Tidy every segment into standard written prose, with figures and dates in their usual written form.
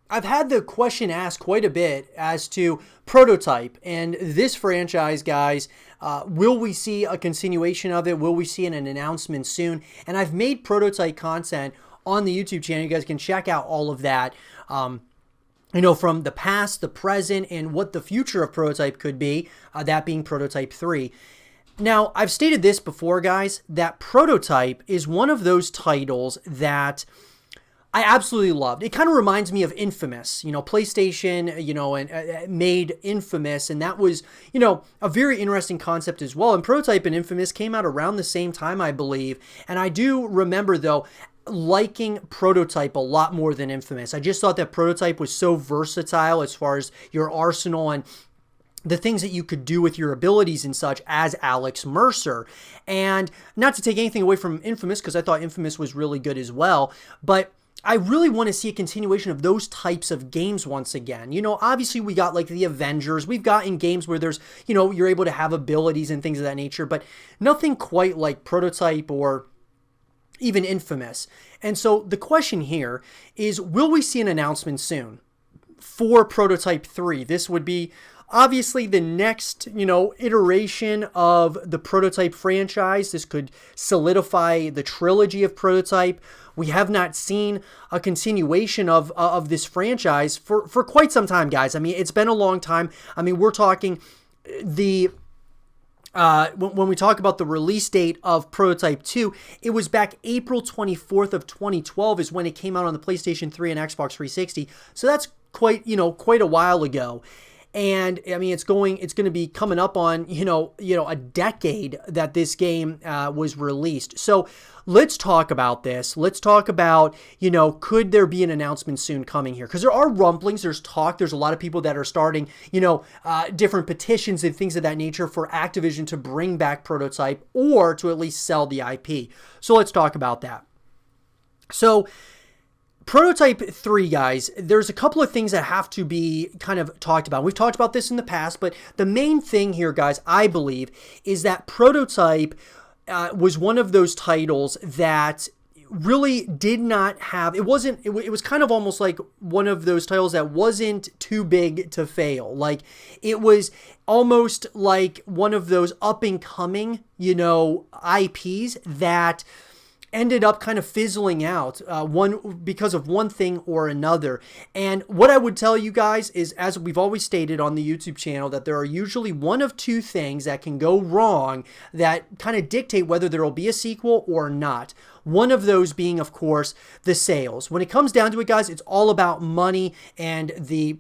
I've had the question asked quite a bit as to Prototype and this franchise, guys. Will we see a continuation of it? Will we see an announcement soon? And I've made Prototype content on the YouTube channel. You guys can check out all of that. From the past, the present, and what the future of Prototype could be, that being Prototype 3. Now, I've stated this before, guys, that Prototype is one of those titles that I absolutely loved. It kind of reminds me of Infamous. PlayStation, and made Infamous, and that was, a very interesting concept as well. And Prototype and Infamous came out around the same time, I believe. And I do remember, though, liking Prototype a lot more than Infamous. I just thought that Prototype was so versatile as far as your arsenal and the things that you could do with your abilities and such as Alex Mercer. And not to take anything away from Infamous, because I thought Infamous was really good as well, but I really want to see a continuation of those types of games once again. Obviously we got like the Avengers. We've got in games where there's, you're able to have abilities and things of that nature, but nothing quite like Prototype or even Infamous. And so the question here is, will we see an announcement soon for Prototype 3? This would be obviously the next, iteration of the Prototype franchise. This could solidify the trilogy of Prototype. We have not seen a continuation of this franchise for quite some time, guys. I mean, it's been a long time. I mean, we're talking when we talk about the release date of Prototype 2, it was back April 24th of 2012 is when it came out on the PlayStation 3 and Xbox 360. So that's quite a while ago. And I mean, it's going to be coming up on, a decade that this game was released. So let's talk about this. Let's talk about, could there be an announcement soon coming here? Because there are rumblings, there's talk, there's a lot of people that are starting, different petitions and things of that nature for Activision to bring back Prototype or to at least sell the IP. So let's talk about that. So Prototype 3, guys, there's a couple of things that have to be kind of talked about. We've talked about this in the past, but the main thing here, guys, I believe, is that Prototype was one of those titles that really did not have, it was kind of almost like one of those titles that wasn't too big to fail. Like, it was almost like one of those up and coming, IPs that ended up kind of fizzling out because of one thing or another. And what I would tell you guys is, as we've always stated on the YouTube channel, that there are usually one of two things that can go wrong that kind of dictate whether there will be a sequel or not. One of those being, of course, the sales. When it comes down to it, guys, it's all about money and the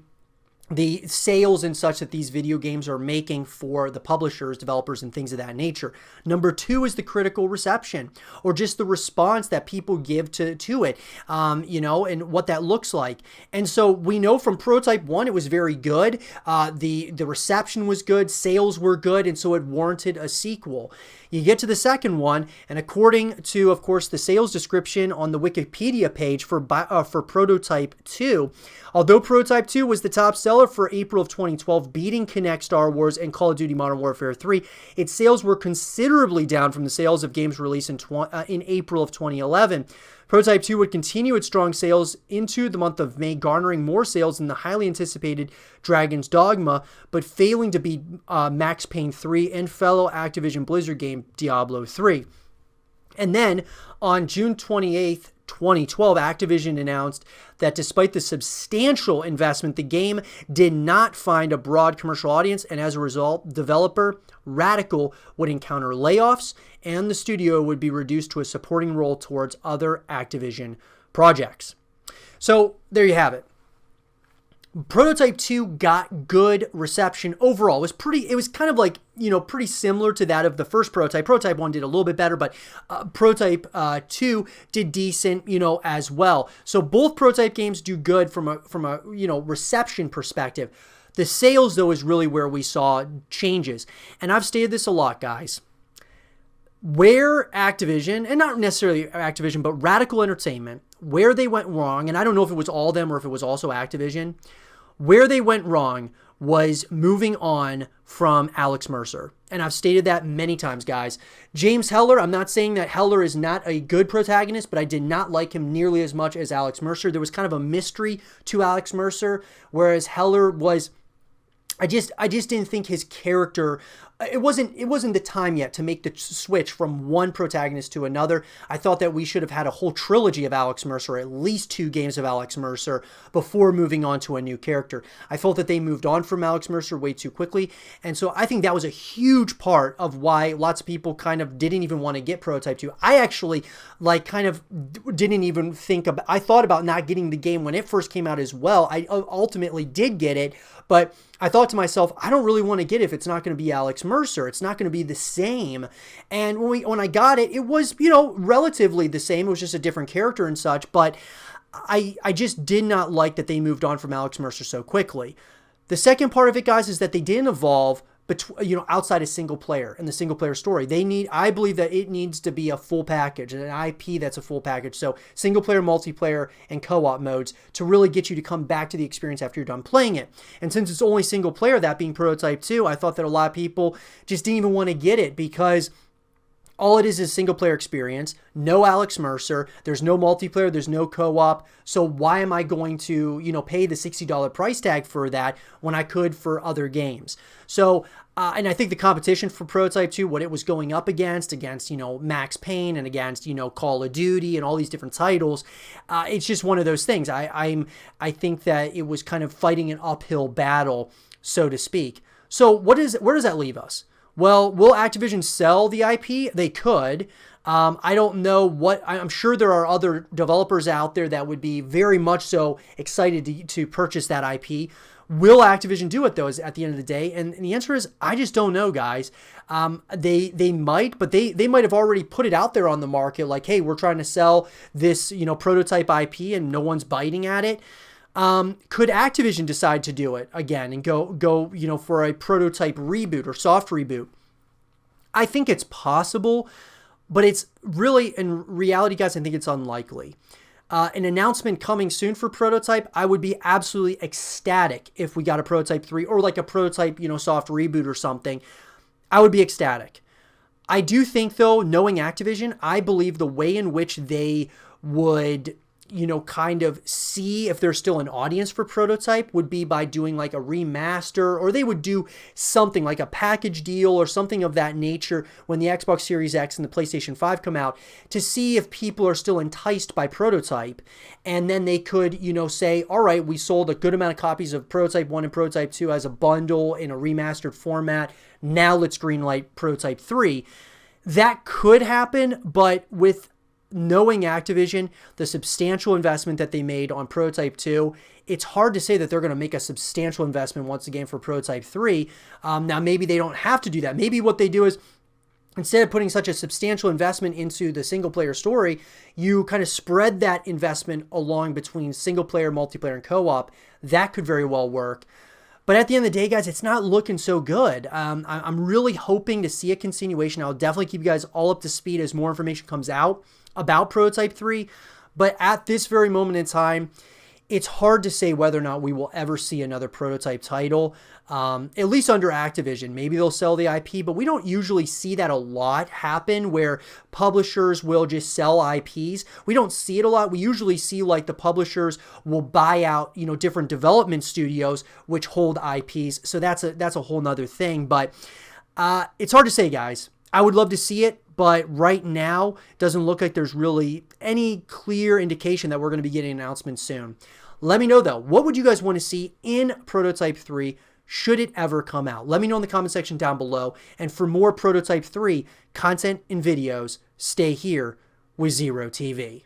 sales and such that these video games are making for the publishers, developers, and things of that nature. Number two is the critical reception, or just the response that people give to it, and what that looks like. And so we know from Prototype 1, it was very good. The reception was good, sales were good, and so it warranted a sequel. You get to the second one, and according to, of course, the sales description on the Wikipedia page for Prototype 2, although Prototype 2 was the top seller for April of 2012, beating Kinect, Star Wars, and Call of Duty Modern Warfare 3, its sales were considerably down from the sales of games released in April of 2011. Prototype 2 would continue its strong sales into the month of May, garnering more sales than the highly anticipated Dragon's Dogma, but failing to beat Max Payne 3 and fellow Activision Blizzard game Diablo 3. And then on June 28th, 2012, Activision announced that despite the substantial investment, the game did not find a broad commercial audience, and as a result, developer Radical would encounter layoffs, and the studio would be reduced to a supporting role towards other Activision projects. So there you have it. Prototype 2 got good reception overall. It was kind of like, pretty similar to that of the first Prototype. Prototype 1 did a little bit better, but Prototype 2 did decent, as well. So both Prototype games do good from a reception perspective. The sales, though, is really where we saw changes. And I've stated this a lot, guys. Where Activision, and not necessarily Activision, but Radical Entertainment, where they went wrong, and I don't know if it was all of them or if it was also Activision, where they went wrong was moving on from Alex Mercer. And I've stated that many times, guys. James Heller, I'm not saying that Heller is not a good protagonist, but I did not like him nearly as much as Alex Mercer. There was kind of a mystery to Alex Mercer, whereas Heller was... I just didn't think his character, it wasn't the time yet to make the switch from one protagonist to another. I thought that we should have had a whole trilogy of Alex Mercer, at least 2 games of Alex Mercer, before moving on to a new character. I felt that they moved on from Alex Mercer way too quickly, and so I think that was a huge part of why lots of people kind of didn't even want to get Prototype 2. I actually kind of didn't even think about, I thought about not getting the game when it first came out as well. I ultimately did get it, but I thought to myself, I don't really want to get it if it's not going to be Alex Mercer. It's not going to be the same. And when I got it, it was, relatively the same. It was just a different character and such. But I just did not like that they moved on from Alex Mercer so quickly. The second part of it, guys, is that they didn't evolve outside of single player and the single player story. I believe that it needs to be a full package, an IP that's a full package. So single player, multiplayer, and co-op modes to really get you to come back to the experience after you're done playing it. And since it's only single player, that being Prototype 2, I thought that a lot of people just didn't even want to get it because all it is single player experience, no Alex Mercer, there's no multiplayer, there's no co-op. So why am I going to, pay the $60 price tag for that when I could for other games? So, and I think the competition for Prototype 2, what it was going up against, Max Payne and against, Call of Duty and all these different titles, it's just one of those things. I think that it was kind of fighting an uphill battle, so to speak. So where does that leave us? Well, will Activision sell the IP? They could. I don't know I'm sure there are other developers out there that would be very much so excited to purchase that IP. Will Activision do it, though, at the end of the day? And the answer is, I just don't know, guys. They might, but they might have already put it out there on the market, like, hey, we're trying to sell this, Prototype IP and no one's biting at it. Could Activision decide to do it again and go, for a Prototype reboot or soft reboot? I think it's possible, but it's really, in reality, guys, I think it's unlikely. An announcement coming soon for Prototype, I would be absolutely ecstatic if we got a Prototype 3 or like a Prototype, soft reboot or something. I would be ecstatic. I do think, though, knowing Activision, I believe the way in which they would kind of see if there's still an audience for Prototype would be by doing like a remaster, or they would do something like a package deal or something of that nature when the Xbox Series X and the PlayStation 5 come out, to see if people are still enticed by Prototype. And then they could, say, all right, we sold a good amount of copies of Prototype 1 and Prototype 2 as a bundle in a remastered format. Now let's greenlight Prototype 3. That could happen, but with knowing Activision, the substantial investment that they made on Prototype 2, it's hard to say that they're going to make a substantial investment once again for Prototype 3. Now, maybe they don't have to do that. Maybe what they do is, instead of putting such a substantial investment into the single-player story, you kind of spread that investment along between single-player, multiplayer, and co-op. That could very well work. But at the end of the day, guys, it's not looking so good. I'm really hoping to see a continuation. I'll definitely keep you guys all up to speed as more information comes out about Prototype 3. But at this very moment in time, it's hard to say whether or not we will ever see another Prototype title, at least under Activision. Maybe they'll sell the IP, but we don't usually see that a lot happen where publishers will just sell IPs. We don't see it a lot. We usually see like the publishers will buy out, different development studios which hold IPs. So that's a whole nother thing. But it's hard to say, guys. I would love to see it, but right now it doesn't look like there's really any clear indication that we're going to be getting an announcement soon. Let me know, though, what would you guys want to see in Prototype 3 should it ever come out? Let me know in the comment section down below. And for more Prototype 3 content and videos, stay here with Zero TV.